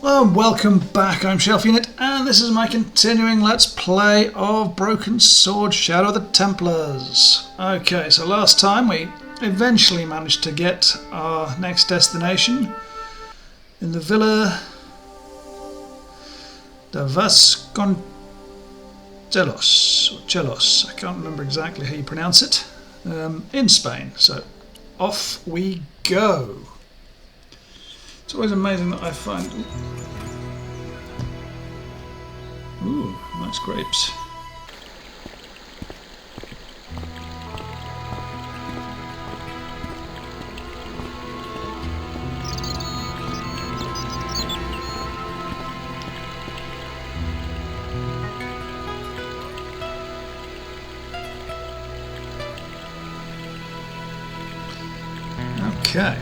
Hello and welcome back, I'm Shelf Unit, and this is my continuing Let's Play of Broken Sword Shadow of the Templars. Okay, so last time we eventually managed to get our next destination in the Villa de Vasconcelos, or Chelos, I can't remember exactly how you pronounce it, in Spain. So off we go. It's always amazing that I find... Ooh, nice grapes. Okay.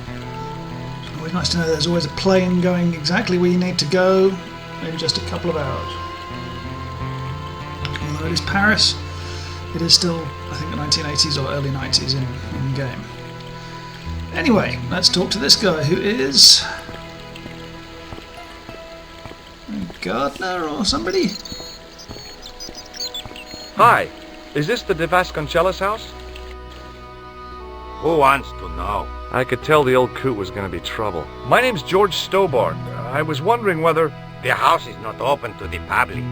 Always nice to know there's always a plane going exactly where you need to go in just a couple of hours. Although it is Paris, it is still, I think, the 1980s or early 90s in game. Anyway, let's talk to this guy who is a gardener or somebody. Hi, is this the de Vasconcelos house? Who wants to know? I could tell the old coot was going to be trouble. My name's George Stobart. I was wondering whether... The house is not open to the public.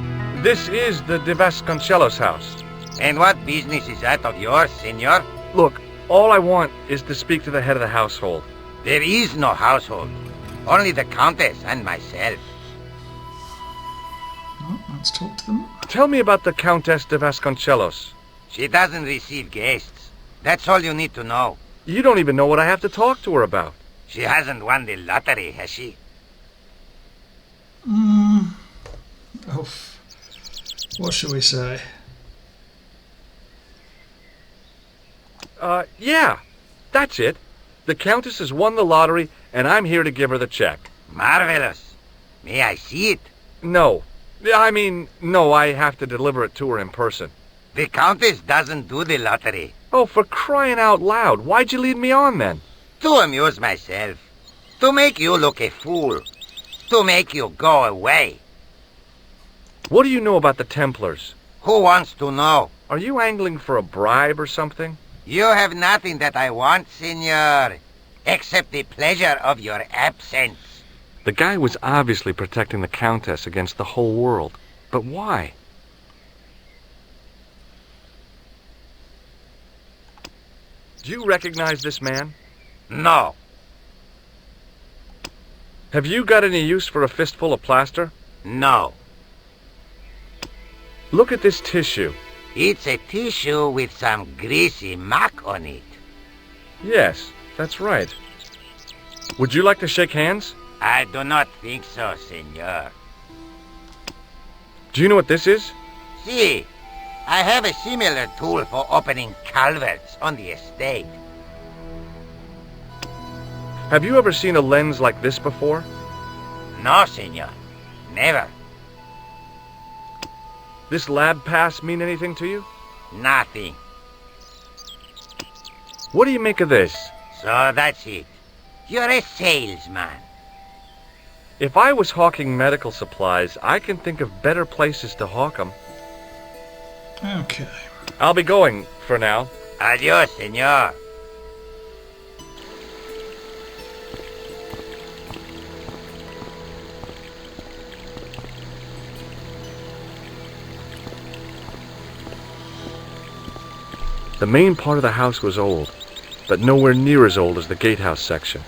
This is the de Vasconcelos house. And what business is that of yours, senor? Look, all I want is to speak to the head of the household. There is no household. Only the Countess and myself. Well, let's talk to them. Tell me about the Countess de Vasconcelos. She doesn't receive guests. That's all you need to know. You don't even know what I have to talk to her about. She hasn't won the lottery, has she? Oh, what shall we say? Yeah, that's it. The Countess has won the lottery, and I'm here to give her the check. Marvelous. May I see it? No. No, I have to deliver it to her in person. The Countess doesn't do the lottery. Oh, for crying out loud, why'd you lead me on then? To amuse myself. To make you look a fool. To make you go away. What do you know about the Templars? Who wants to know? Are you angling for a bribe or something? You have nothing that I want, senor, except the pleasure of your absence. The guy was obviously protecting the Countess against the whole world. But why? Do you recognize this man? No. Have you got any use for a fistful of plaster? No. Look at this tissue. It's a tissue with some greasy muck on it. Yes, that's right. Would you like to shake hands? I do not think so, senor. Do you know what this is? See, I have a similar tool for opening culverts on the estate. Have you ever seen a lens like this before? No, senor. Never. This lab pass mean anything to you? Nothing. What do you make of this? So that's it. You're a salesman. If I was hawking medical supplies, I can think of better places to hawk them. Okay. I'll be going for now. Adios, senor. The main part of the house was old, but nowhere near as old as the gatehouse section.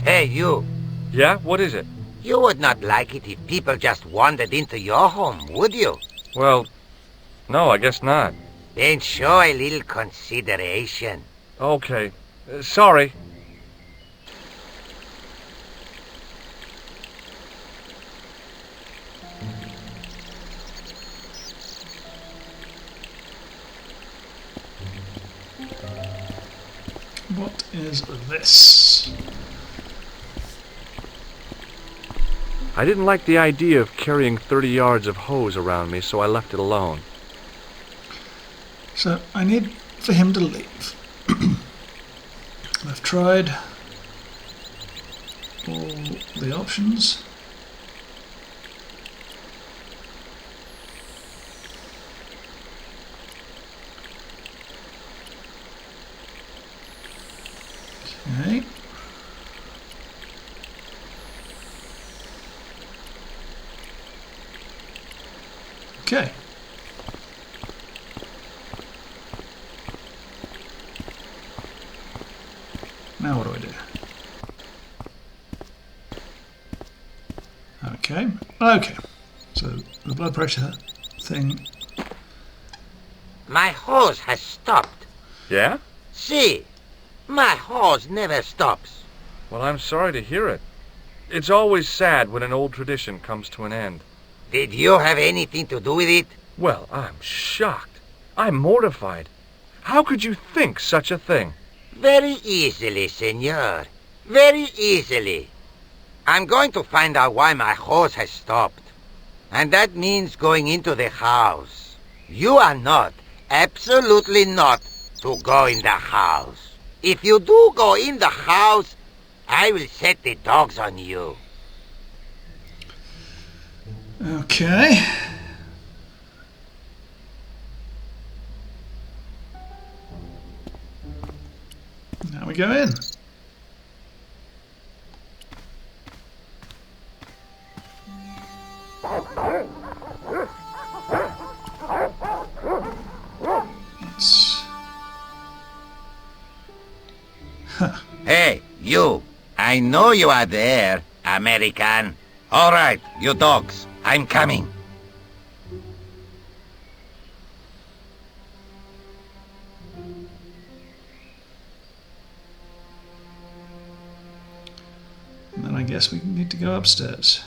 Hey, you. Yeah? What is it? You would not like it if people just wandered into your home, would you? Well, no, I guess not. Then show a little consideration. Okay. Sorry. What is this? I didn't like the idea of carrying 30 yards of hose around me, so I left it alone. So I need for him to leave. I've tried all the options. Okay. Okay. Now what do I do? Okay. Okay. So the blood pressure thing. My horse has stopped. Yeah? See, my horse never stops. Well, I'm sorry to hear it. It's always sad when an old tradition comes to an end. Did you have anything to do with it? Well, I'm shocked. I'm mortified. How could you think such a thing? Very easily, senor. Very easily. I'm going to find out why my horse has stopped. And that means going into the house. You are not, absolutely not, to go in the house. If you do go in the house, I will set the dogs on you. Okay. Now we go in. It's... Hey, you. I know you are there, American. All right, you dogs. I'm coming. And then I guess we need to go upstairs.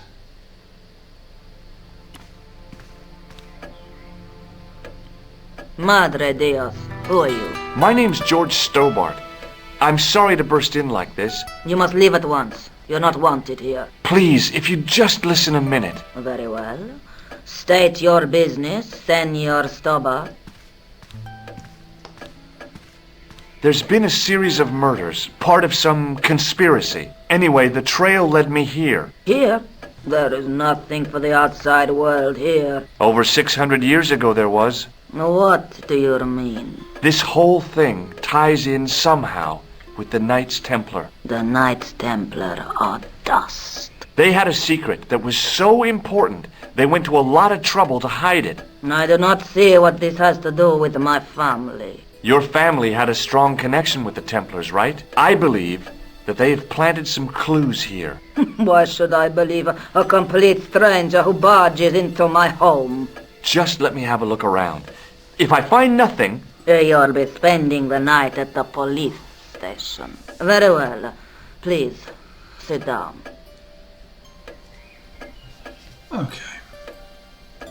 Madre Dios, who are you? My name's George Stobart. I'm sorry to burst in like this. You must leave at once. You're not wanted here. Please, if you'd just listen a minute. Very well. State your business, Senor Stobart. There's been a series of murders, part of some conspiracy. Anyway, the trail led me here. Here? There is nothing for the outside world here. Over 600 years ago there was. What do you mean? This whole thing ties in somehow with the Knights Templar. The Knights Templar are dust. They had a secret that was so important, they went to a lot of trouble to hide it. I do not see what this has to do with my family. Your family had a strong connection with the Templars, right? I believe that they have planted some clues here. Why should I believe a complete stranger who barges into my home? Just let me have a look around. If I find nothing... You'll be spending the night at the police station. Very well. Please, sit down. Okay.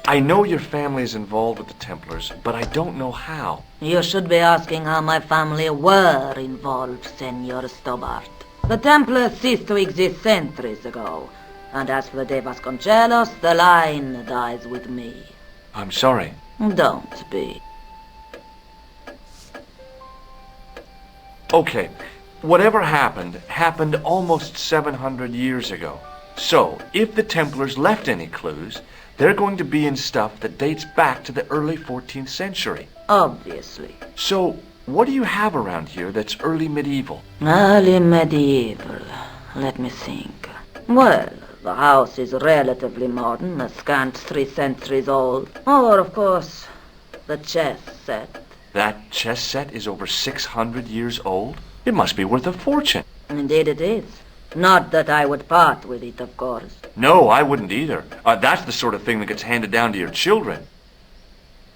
I know your family is involved with the Templars, but I don't know how. You should be asking how my family were involved, Senor Stobart. The Templars ceased to exist centuries ago. And as for De Vasconcelos, the line dies with me. I'm sorry. Don't be. Okay, whatever happened almost 700 years ago. So, if the Templars left any clues, they're going to be in stuff that dates back to the early 14th century. Obviously. So, what do you have around here that's early medieval? Early medieval. Let me think. Well, the house is relatively modern, a scant 3 centuries old. Or, of course, the chess set. That chess set is over 600 years old? It must be worth a fortune. Indeed it is. Not that I would part with it, of course. No, I wouldn't either. That's the sort of thing that gets handed down to your children.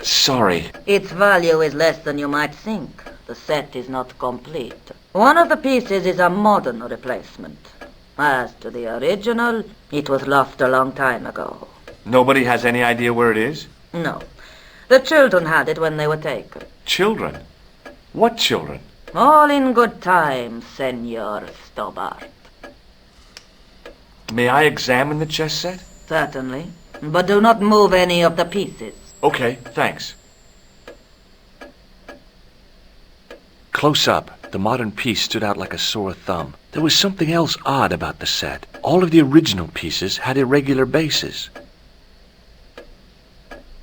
Sorry. Its value is less than you might think. The set is not complete. One of the pieces is a modern replacement. As to the original, it was lost a long time ago. Nobody has any idea where it is? No. The children had it when they were taken. Children? What children? All in good time, Senor Stobart. May I examine the chess set? Certainly. But do not move any of the pieces. Okay, thanks. Close up, the modern piece stood out like a sore thumb. There was something else odd about the set. All of the original pieces had irregular bases.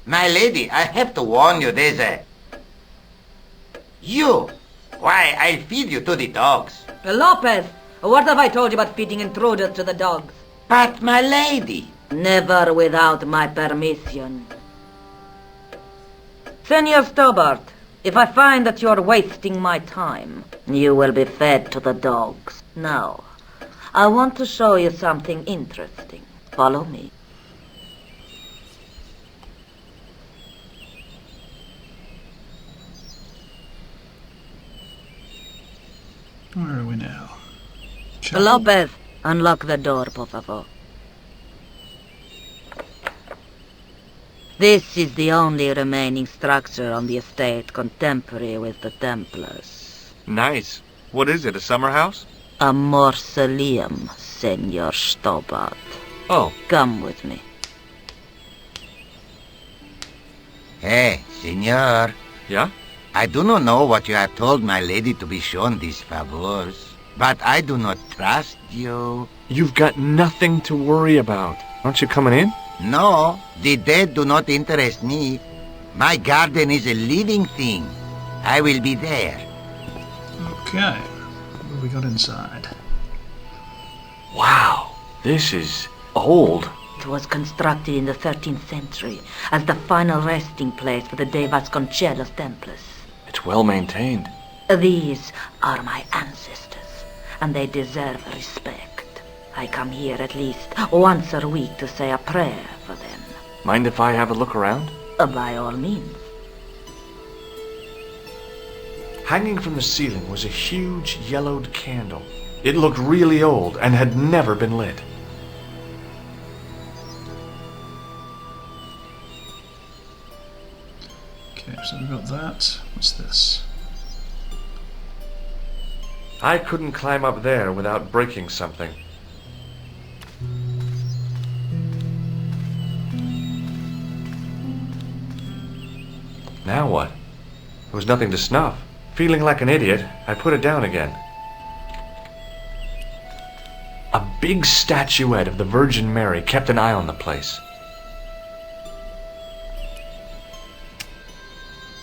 My lady, I have to warn you, there's a... You! Why, I'll feed you to the dogs. Lopez, what have I told you about feeding intruders to the dogs? But, my lady... Never without my permission. Senor Stobart, if I find that you're wasting my time, you will be fed to the dogs. Now, I want to show you something interesting. Follow me. Where are we now? Lopez, unlock the door, por favor. This is the only remaining structure on the estate contemporary with the Templars. Nice. What is it, a summer house? A mausoleum, Senor Stobart. Oh. Come with me. Hey, senor. Yeah? I do not know what you have told my lady to be shown these favors, but I do not trust you. You've got nothing to worry about. Aren't you coming in? No, the dead do not interest me. My garden is a living thing. I will be there. Okay. What have we got inside? Wow. This is old. It was constructed in the 13th century as the final resting place for the De Vasconcelos Templars. It's well maintained. These are my ancestors, and they deserve respect. I come here at least once a week to say a prayer for them. Mind if I have a look around? By all means. Hanging from the ceiling was a huge yellowed candle. It looked really old and had never been lit. Okay, so we've got that. What's this? I couldn't climb up there without breaking something. Now what? There was nothing to snuff. Feeling like an idiot, I put it down again. A big statuette of the Virgin Mary kept an eye on the place.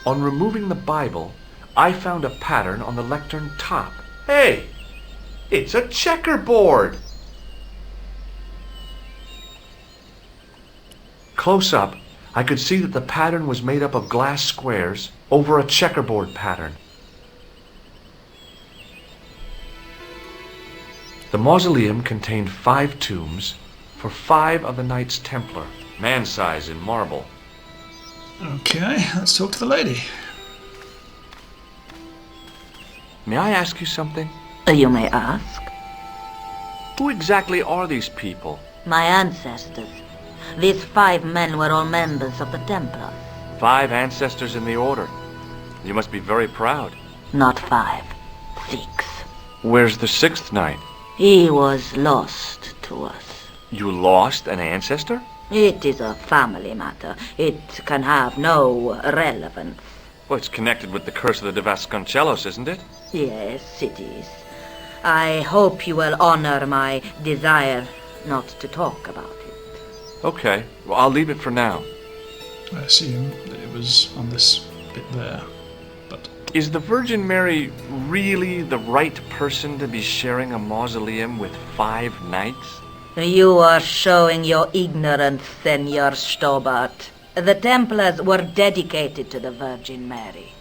On removing the Bible, I found a pattern on the lectern top. Hey! It's a checkerboard! Close up, I could see that the pattern was made up of glass squares over a checkerboard pattern. The mausoleum contained 5 tombs for 5 of the Knights Templar, man-size in marble. Okay, let's talk to the lady. May I ask you something? You may ask. Who exactly are these people? My ancestors. These 5 men were all members of the Templars. 5 ancestors in the order. You must be very proud. Not 5. 6. Where's the 6th knight? He was lost to us. You lost an ancestor? It is a family matter. It can have no relevance. Well, it's connected with the curse of the De Vasconcelos, isn't it? Yes, it is. I hope you will honor my desire not to talk about it. Okay, well, I'll leave it for now. I assume that it was on this bit there, but... Is the Virgin Mary really the right person to be sharing a mausoleum with 5 knights? You are showing your ignorance, Senor Stobart. The Templars were dedicated to the Virgin Mary.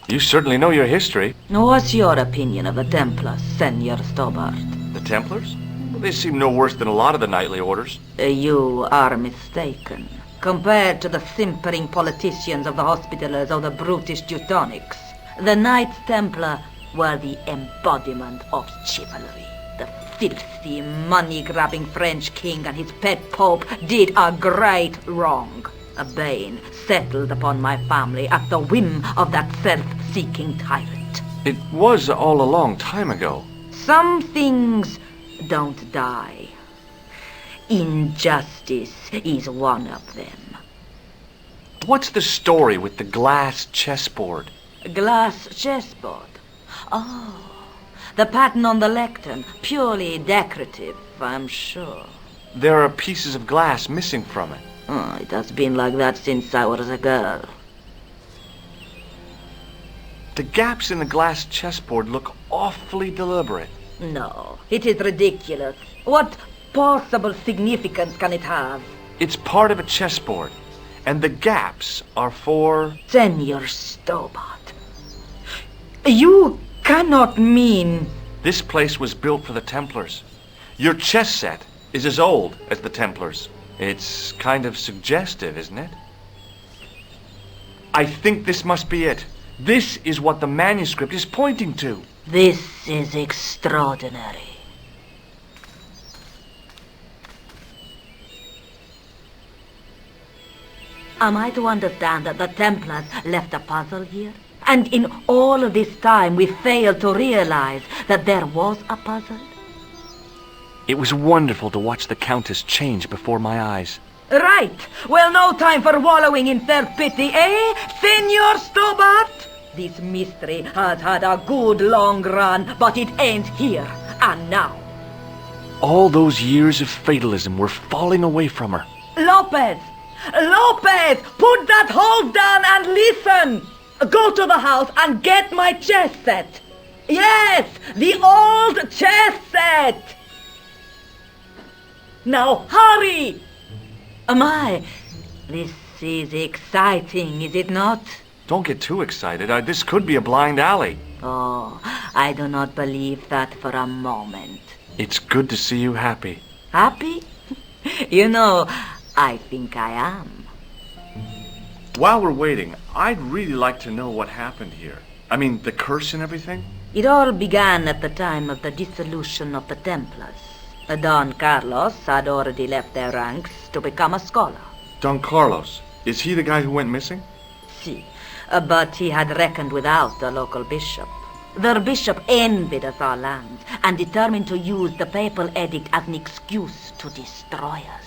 You certainly know your history. What's your opinion of the Templars, Senor Stobart? The Templars? Well, they seem no worse than a lot of the knightly orders. You are mistaken. Compared to the simpering politicians of the Hospitallers or the brutish Teutonics, the Knights Templar were the embodiment of chivalry. The filthy, money-grabbing French king and his pet pope did a great wrong. A bane settled upon my family at the whim of that self-seeking tyrant. It was all a long time ago. Some things don't die. Injustice is one of them. What's the story with the glass chessboard? Glass chessboard. Oh, the pattern on the lectern. Purely decorative, I'm sure. There are pieces of glass missing from it. Oh, it has been like that since I was a girl. The gaps in the glass chessboard look awfully deliberate. No, it is ridiculous. What possible significance can it have? It's part of a chessboard, and the gaps are for... Senor Stobart, you cannot mean... This place was built for the Templars. Your chess set is as old as the Templars. It's kind of suggestive, isn't it? I think this must be it. This is what the manuscript is pointing to. This is extraordinary. Am I to understand that the Templars left a puzzle here? And in all of this time we failed to realize that there was a puzzle? It was wonderful to watch the Countess change before my eyes. Right! Well, no time for wallowing in self-pity, eh, Senor Stobart? This mystery has had a good long run, but it ends here and now. All those years of fatalism were falling away from her. Lopez! Lopez! Put that hose down and listen! Go to the house and get my chess set. Yes, the old chess set! Now hurry! My, this is exciting, is it not? Don't get too excited. This could be a blind alley. Oh, I do not believe that for a moment. It's good to see you happy. Happy? You know, I think I am. While we're waiting, I'd really like to know what happened here. I mean, the curse and everything. It all began at the time of the dissolution of the Templars. Don Carlos had already left their ranks to become a scholar. Don Carlos, is he the guy who went missing? Si, but he had reckoned without the local bishop. Their bishop envied us our lands and determined to use the papal edict as an excuse to destroy us.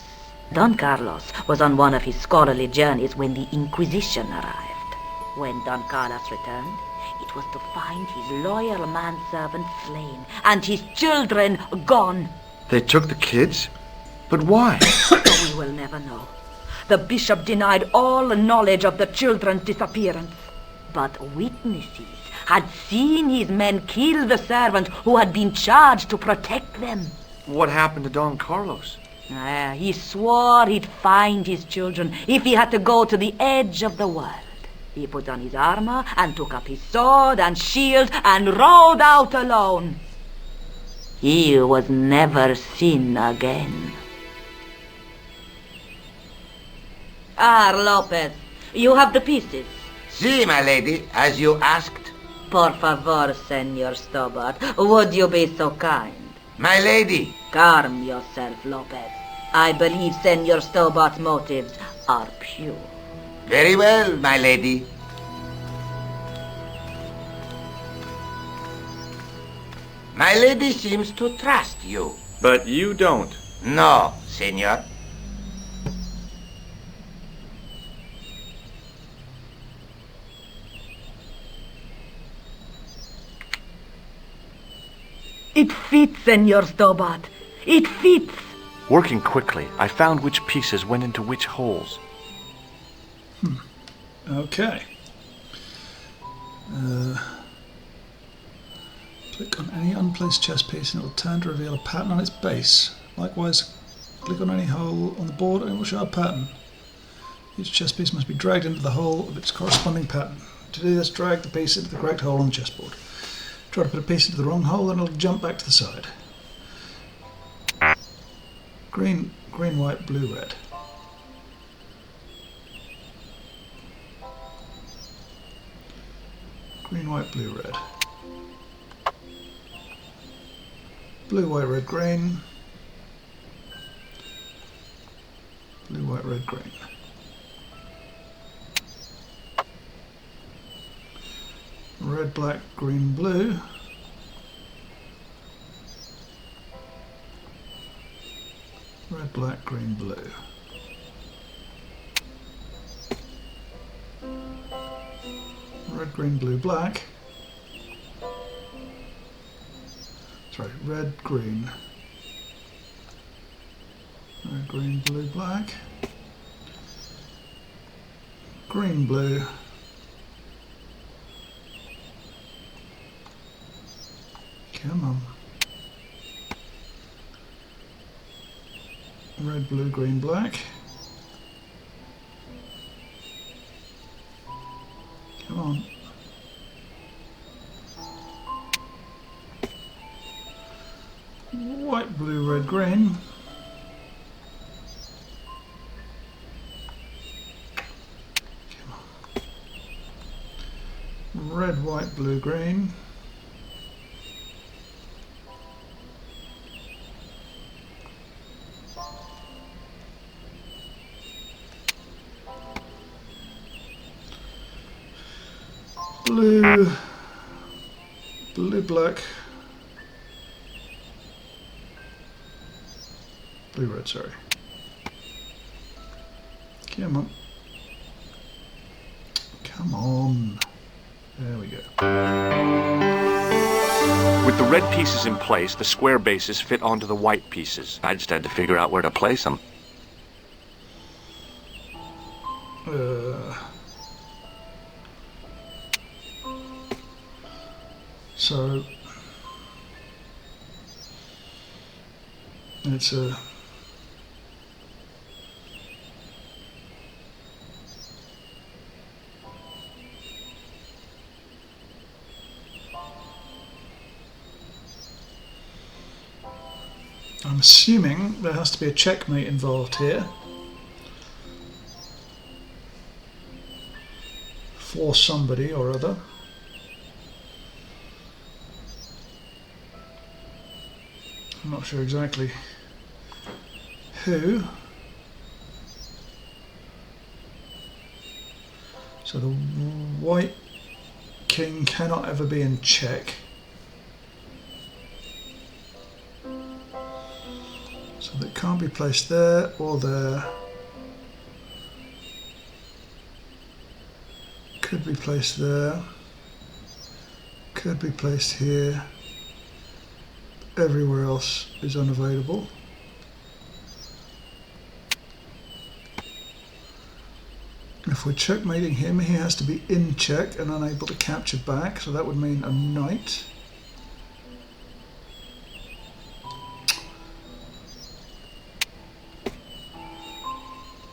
Don Carlos was on one of his scholarly journeys when the Inquisition arrived. When Don Carlos returned, it was to find his loyal manservant slain and his children gone. They took the kids? But why? We will never know. The bishop denied all knowledge of the children's disappearance. But witnesses had seen his men kill the servant who had been charged to protect them. What happened to Don Carlos? He swore he'd find his children if he had to go to the edge of the world. He put on his armor and took up his sword and shield and rode out alone. He was never seen again. Lopez, you have the pieces. Si, my lady, as you asked. Por favor, Senor Stobart, would you be so kind? My lady. Calm yourself, Lopez. I believe Senor Stobart's motives are pure. Very well, my lady. My lady seems to trust you. But you don't. No, senor. It fits, Senor Stobart. It fits. Working quickly, I found which pieces went into which holes. Okay. Click on any unplaced chess piece and it will turn to reveal a pattern on its base. Likewise, click on any hole on the board and it will show a pattern. Each chess piece must be dragged into the hole of its corresponding pattern. To do this, drag the piece into the correct hole on the chessboard. Try to put a piece into the wrong hole and it'll jump back to the side. Green, white, blue, red. Green, white, blue, red. Blue, white, red, green. Blue, white, red, green. Red, black, green, blue. Red, black, green, blue. red, green, blue, black. Sorry, red, green. Red, green, blue, black. Green, blue. Come on. Red, blue, green, black. Come on. White, blue, red, green. Come on. Red, white, blue, green. Blue, blue, black, blue, red, sorry. Come on. Come on. There we go. With the red pieces in place, the square bases fit onto the white pieces. I just had to figure out where to place them. So it's a I'm assuming there has to be a checkmate involved here for somebody or other. I'm not sure exactly who. So the white king cannot ever be in check. So that can't be placed there or there. Could be placed there. Could be placed here. Everywhere else is unavailable. If we're checkmating him, he has to be in check and unable to capture back, so that would mean a knight.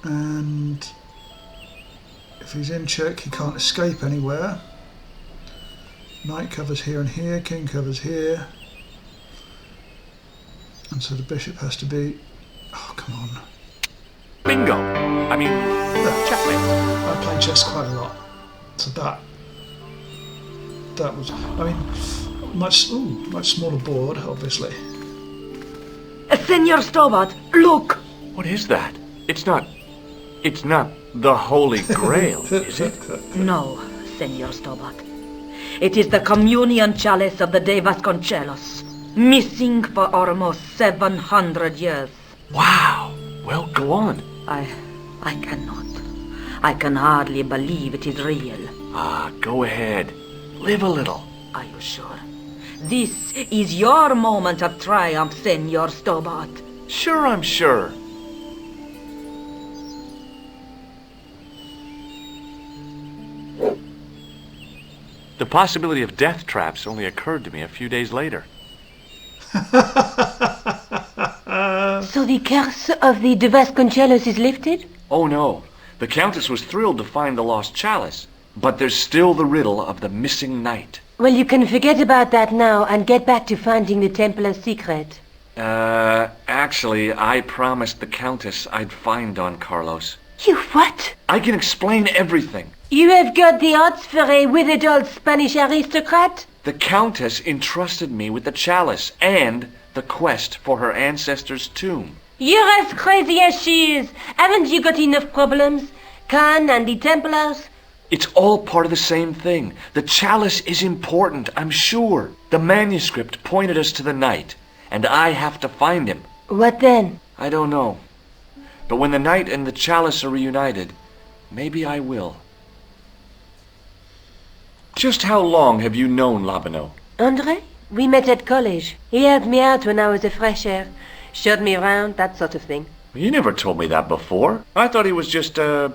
And if he's in check, he can't escape anywhere. Knight covers here and here, king covers here. And so the bishop has to be... Oh, come on. Bingo! I mean, checkmate. I play chess quite a lot. So that was... I mean, much smaller board, obviously. Senor Stobart, look! What is that? It's not the Holy Grail, is it? No, Senor Stobart. It is the communion chalice of the De Vasconcelos, missing for almost 700 years. Wow! Well, go on. I cannot. I can hardly believe it is real. Go ahead. Live a little. Are you sure? This is your moment of triumph, Senor Stobart. Sure, I'm sure. The possibility of death traps only occurred to me a few days later. So the curse of the De Vasconcelos is lifted? Oh no, the Countess was thrilled to find the lost chalice, but there's still the riddle of the missing knight. Well, you can forget about that now and get back to finding the Templars' secret. Actually, I promised the Countess I'd find Don Carlos. You what? I can explain everything. You have got the odds for a withered old Spanish aristocrat? The Countess entrusted me with the chalice and the quest for her ancestor's tomb. You're as crazy as she is. Haven't you got enough problems? Khan and the Templars? It's all part of the same thing. The chalice is important, I'm sure. The manuscript pointed us to the knight, and I have to find him. What then? I don't know. But when the knight and the chalice are reunited, maybe I will. Just how long have you known Labino? Andre? We met at college. He helped me out when I was a fresh air. Showed me around, that sort of thing. You never told me that before. I thought he was just a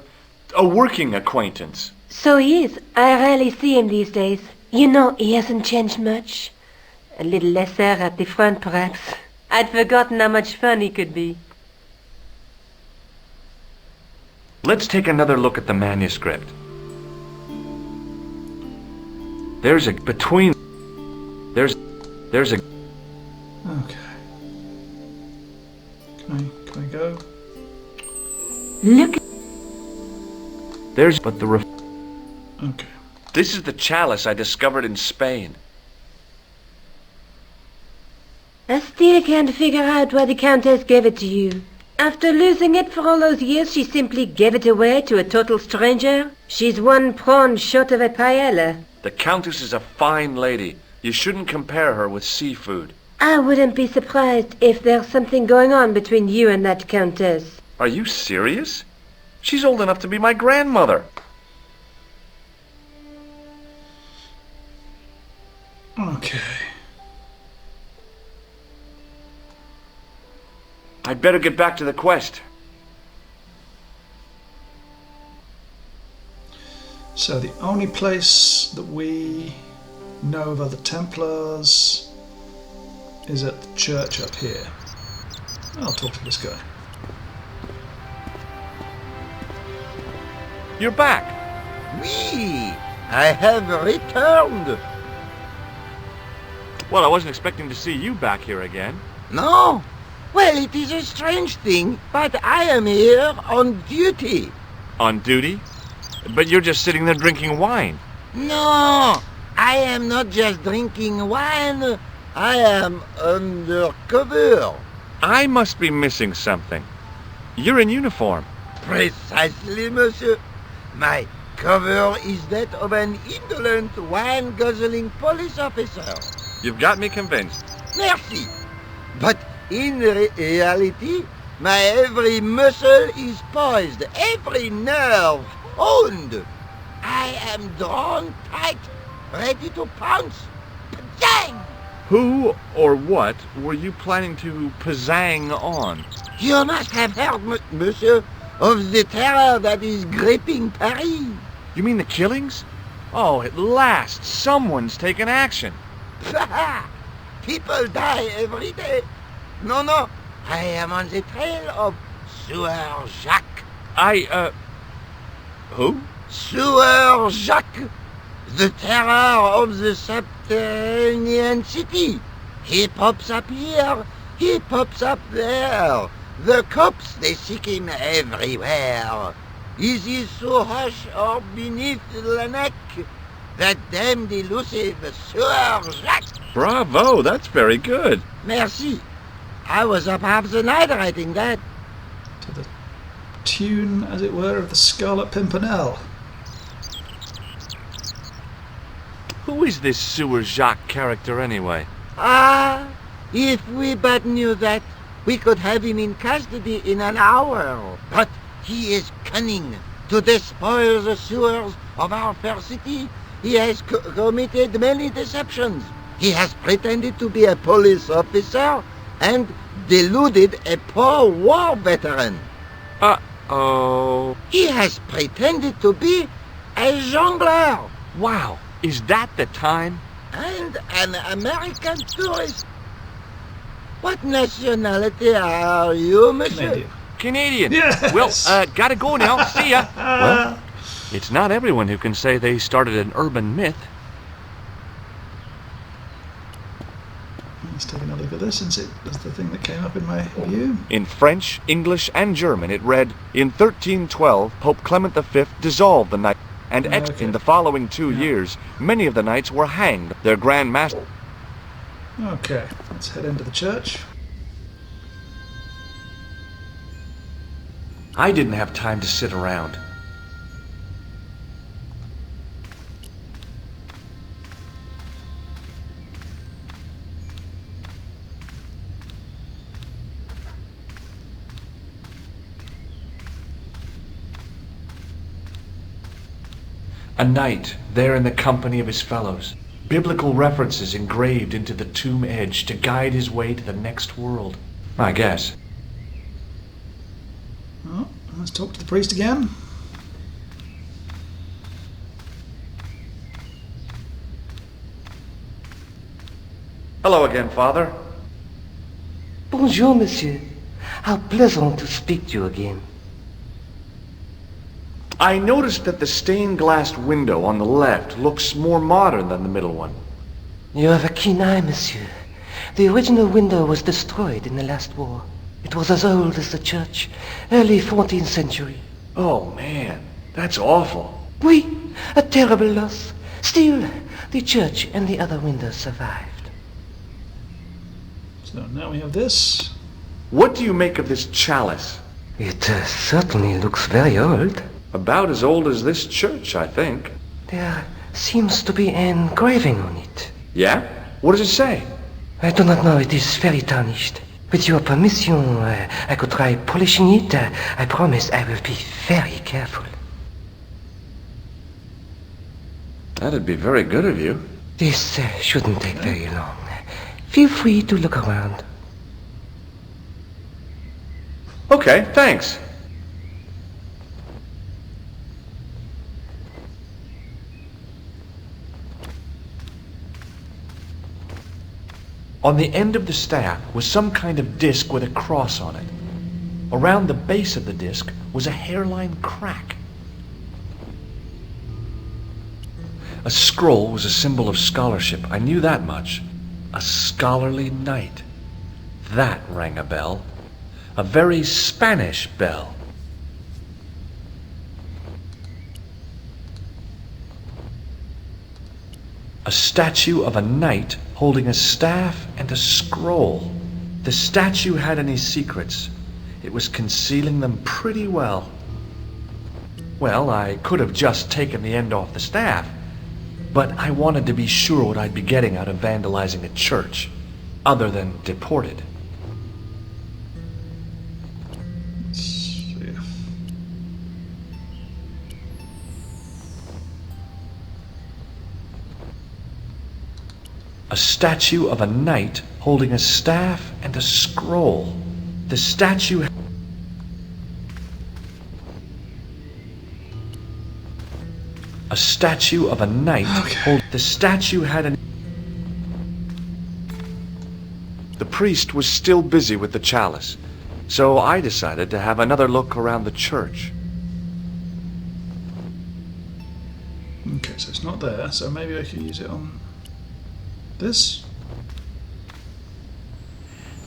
working acquaintance. So he is. I rarely see him these days. You know, he hasn't changed much. A little lesser at the front, perhaps. I'd forgotten how much fun he could be. Let's take another look at the manuscript. There's a between. There's a. Okay. Can I go? Look. There's but the. Okay. This is the chalice I discovered in Spain. I still can't figure out why the Countess gave it to you. After losing it for all those years, she simply gave it away to a total stranger? She's one prawn short of a paella. The Countess is a fine lady. You shouldn't compare her with seafood. I wouldn't be surprised if there's something going on between you and that Countess. Are you serious? She's old enough to be my grandmother. Okay. I'd better get back to the quest. So the only place that we know of other Templars is at the church up here. I'll talk to this guy. You're back. Oui, I have returned. Well, I wasn't expecting to see you back here again. No? Well, it is a strange thing, but I am here on duty. On duty? But you're just sitting there drinking wine. No, I am not just drinking wine. I am undercover. I must be missing something. You're in uniform. Precisely, monsieur. My cover is that of an indolent, wine-guzzling police officer. You've got me convinced. Merci. But in reality, my every muscle is poised, every nerve honed. I am drawn tight, ready to pounce. Pajang! Who or what were you planning to pizzang on? You must have heard, monsieur, of the terror that is gripping Paris. You mean the killings? Oh, at last, someone's taken action. People die every day. No, I am on the trail of Sieur Jacques. Who? Sieur Jacques, the terror of the subterranean city. He pops up here, he pops up there. The cops, they seek him everywhere. Is he so hush or beneath the neck? That damned elusive Sieur Jacques. Bravo, that's very good. Merci. I was up half the night writing that. To the tune, as it were, of the Scarlet Pimpernel. Who is this Sieur Jacques character anyway? Ah, if we but knew that, we could have him in custody in an hour. But he is cunning. To despoil the sewers of our fair city, he has committed many deceptions. He has pretended to be a police officer and deluded a poor war veteran. Uh-oh. He has pretended to be a jongleur Wow, is that the time? and an American tourist. What nationality are you, monsieur? Canadian. Canadian. Yes. Well, gotta go now. See ya. Well, it's not everyone who can say they started an urban myth. Let's take another look at this, since it was the thing that came up in my view. In French, English, and German, it read, in 1312, Pope Clement V dissolved the knight, and Okay. in the following 2 Yeah. years, many of the knights were hanged. Their Grand Master... Okay, let's head into the church. I didn't have time to sit around. A knight there in the company of his fellows. Biblical references engraved into the tomb edge to guide his way to the next world. I guess. Oh, let's talk to the priest again. Hello again, Father. Bonjour, monsieur. How pleasant to speak to you again. I noticed that the stained glass window on the left looks more modern than the middle one. You have a keen eye, monsieur. The original window was destroyed in the last war. It was as old as the church, early 14th century. Oh, man, that's awful. Oui, a terrible loss. Still, the church and the other windows survived. So now we have this. What do you make of this chalice? It certainly looks very old. About as old as this church, I think. There seems to be an engraving on it. Yeah? What does it say? I do not know, it is very tarnished. With your permission, I could try polishing it. I promise I will be very careful. That'd be very good of you. This shouldn't take very long. Feel free to look around. Okay, thanks. On the end of the staff was some kind of disc with a cross on it. Around the base of the disc was a hairline crack. A scroll was a symbol of scholarship. I knew that much. A scholarly knight. That rang a bell. A very Spanish bell. A statue of a knight holding a staff and a scroll. The statue had any secrets. It was concealing them pretty well. Well, I could have just taken the end off the staff, but I wanted to be sure what I'd be getting out of vandalizing a church, other than deported. Let's see. A statue of a knight holding a staff and a scroll. The statue... A statue of a knight The statue had an... The priest was still busy with the chalice, so I decided to have another look around the church. Okay, so it's not there, so maybe I could use it on this.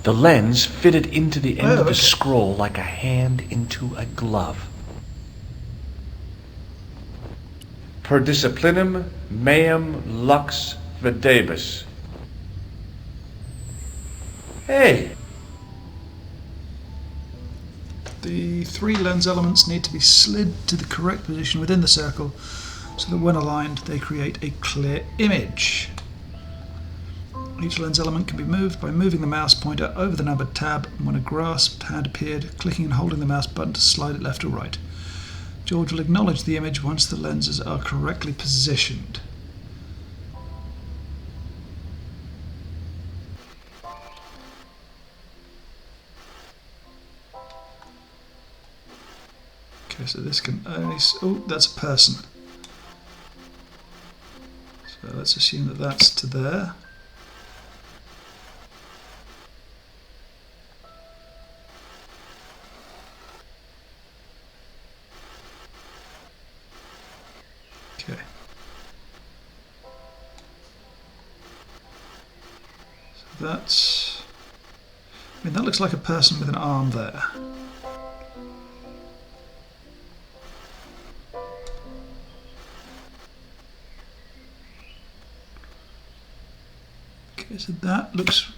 The lens fitted into the end of the okay. scroll like a hand into a glove. Per disciplinum meum lux videbus. Hey! The three lens elements need to be slid to the correct position within the circle so that when aligned they create a clear image. Each lens element can be moved by moving the mouse pointer over the numbered tab, and when a grasped hand appeared, clicking and holding the mouse button to slide it left or right. George will acknowledge the image once the lenses are correctly positioned. Okay, so this can only... Oh, that's a person. So let's assume that that's to there. Okay. So that's... I mean, that looks like a person with an arm there. Okay, so that looks...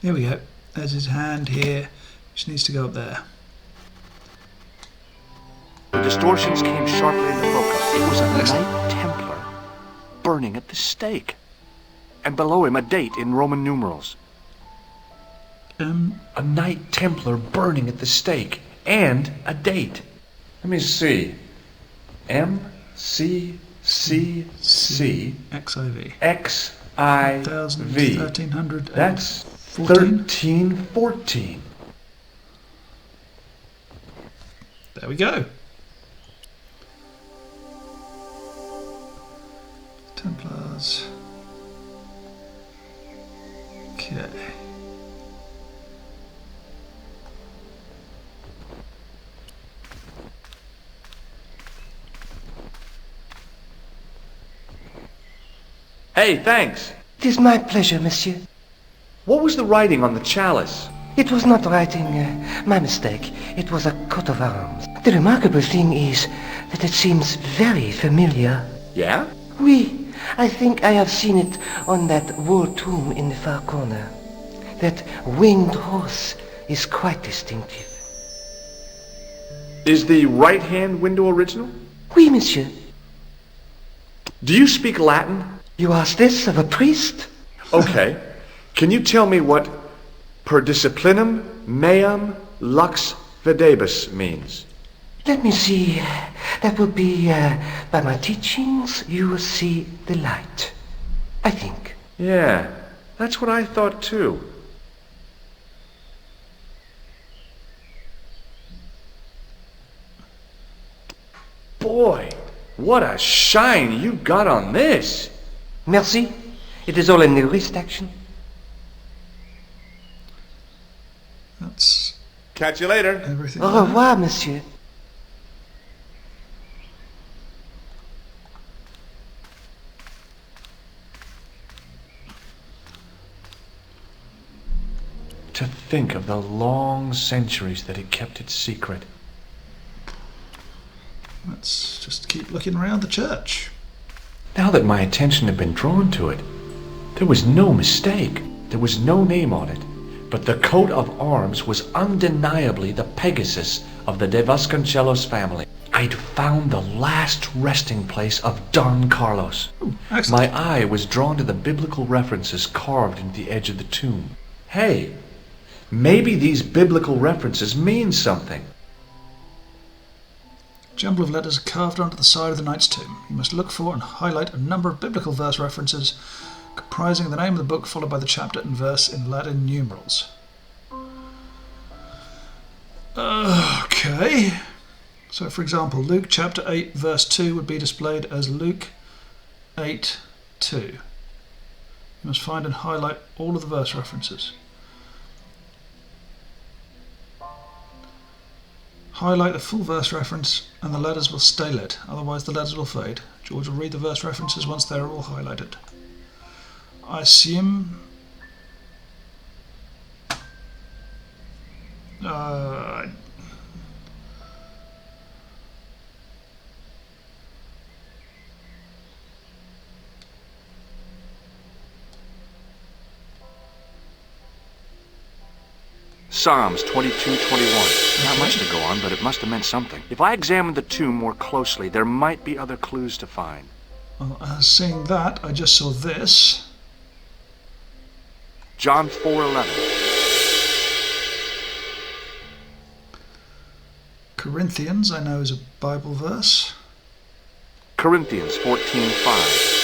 Here we go. There's his hand here, which needs to go up there. The distortions came sharply into focus. It was a Knight Templar burning at the stake. And below him a date in Roman numerals. A Knight Templar burning at the stake. And a date. Let me see. M-C-C-C XIV. X-I-V. 1300. That's 1314. There we go. Templars. Okay. Hey, thanks. It is my pleasure, monsieur. What was the writing on the chalice? It was not writing, my mistake. It was a coat of arms. The remarkable thing is that it seems very familiar. Yeah? Oui, I think I have seen it on that wall tomb in the far corner. That winged horse is quite distinctive. Is the right-hand window original? Oui, monsieur. Do you speak Latin? You ask this of a priest? Okay. Can you tell me what per disciplinum meam lux videbus means? Let me see. That would be, by my teachings, you will see the light. I think. Yeah, that's what I thought too. Boy, what a shine you got on this. Merci. It is all in the wrist action. That's Catch you later. everything. Au revoir, monsieur. To think of the long centuries that it kept its secret. Let's just keep looking around the church. Now that my attention had been drawn to it, there was no mistake. There was no name on it. But the coat of arms was undeniably the Pegasus of the De Vasconcelos family. I'd found the last resting place of Don Carlos. Excellent. My eye was drawn to the biblical references carved into the edge of the tomb. Hey, maybe these biblical references mean something. Jumble of letters carved onto the side of the knight's tomb. You must look for and highlight a number of biblical verse references comprising the name of the book followed by the chapter and verse in Latin numerals. Okay. So for example, Luke chapter 8 verse 2 would be displayed as Luke 8:2. You must find and highlight all of the verse references. Highlight the full verse reference and the letters will stay lit, otherwise the letters will fade. George will read the verse references once they are all highlighted. I assume... Psalms 22:21. Not much to go on, but it must have meant something. If I examined the tomb more closely, there might be other clues to find. Well, seeing that, I just saw this. John 4:11. Corinthians, I know, is a Bible verse. Corinthians 14:5.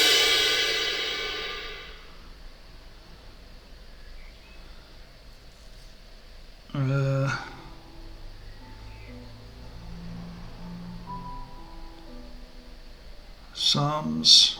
Psalms.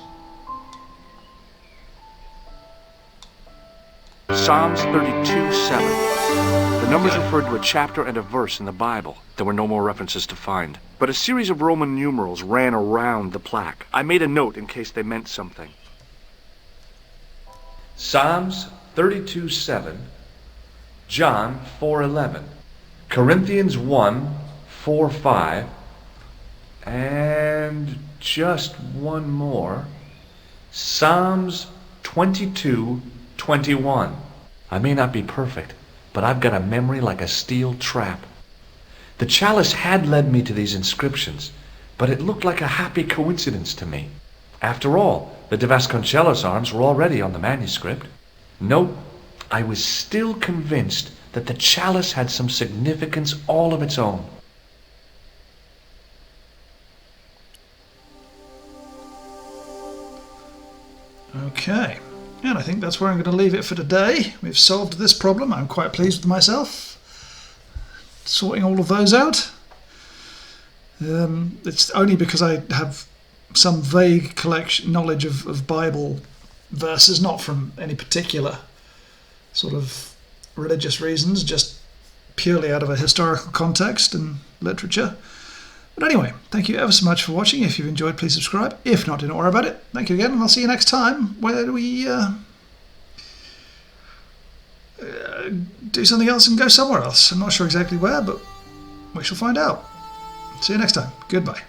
Psalms 32:7. The numbers referred to a chapter and a verse in the Bible. There were no more references to find. But a series of Roman numerals ran around the plaque. I made a note in case they meant something. Psalms 32:7. John 4:11. Corinthians 1:4-5. And just one more. Psalms 22:21. I may not be perfect, but I've got a memory like a steel trap. The chalice had led me to these inscriptions, but it looked like a happy coincidence to me. After all, the De Vasconcelos arms were already on the manuscript. Nope, I was still convinced that the chalice had some significance all of its own. Okay, and I think that's where I'm going to leave it for today. We've solved this problem. I'm quite pleased with myself. Sorting all of those out. It's only because I have some vague knowledge of Bible verses, not from any particular sort of religious reasons, just purely out of a historical context and literature. But anyway, thank you ever so much for watching. If you've enjoyed, please subscribe. If not, don't worry about it. Thank you again, and I'll see you next time where we do something else and go somewhere else. I'm not sure exactly where, but we shall find out. See you next time. Goodbye.